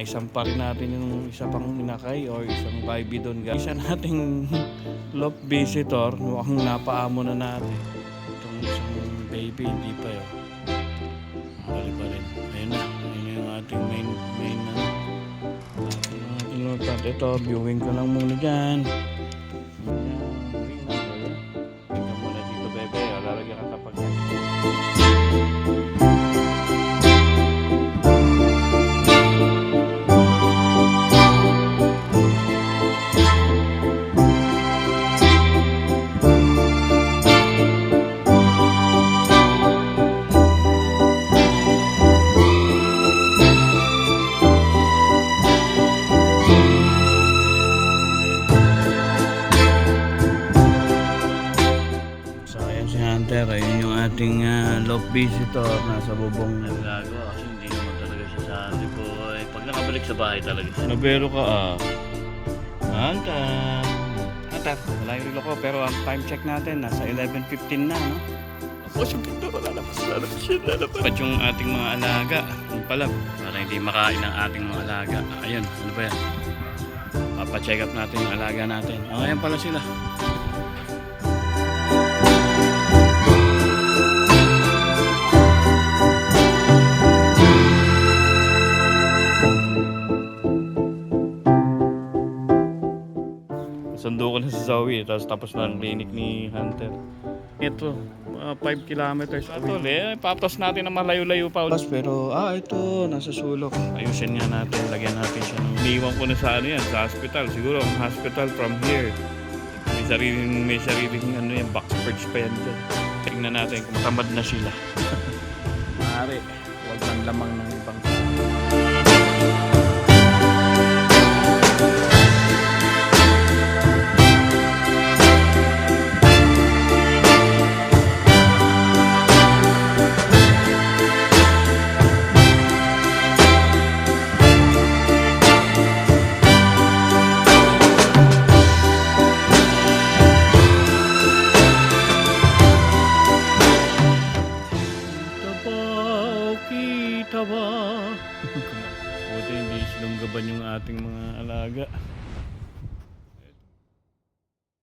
naisampa rin natin yung isa pang inakay or isang baby doon. Isa nating lop visitor, mukhang napaamo na natin. Itong isang baby, hindi pa yun. Bali pa rin. Ayun na, ayun yung ating main ating lotad. Ito, viewing ko lang muna dyan. Tingnan muna dito, bebe. Lalagyan ka kapag ayun yung ating love visitor nasa bubong nagagawa kasi hindi naman talaga siya sa lipo. Pag nakabalik sa bahay talaga siya. Nabero ka Antar, wala yung relo ko pero ang time check natin nasa 11:15 na, no? Tapos yung pinto ko lalabas pat yung ating mga alaga yung palab para hindi makain ang ating mga alaga. Ayun, ano ba yan? Papacheck up natin yung alaga natin. Ayan pala sila. Sundo ko na si Zoe, tapos na ang clinic ni Hunter. Ito, 5 kilometers away. Papas natin na malayo-layo pa. Pero, ito, nasa sulok. Ayusin nga natin, lagyan natin siya. Iniwan ko na sa sa hospital. Siguro ang hospital from here. May sariling box perch pa yan dyan. Tingnan natin kung tamad na sila. Maaari, huwag nang lamang ng ibang buti hindi silunggaban yung ating mga alaga.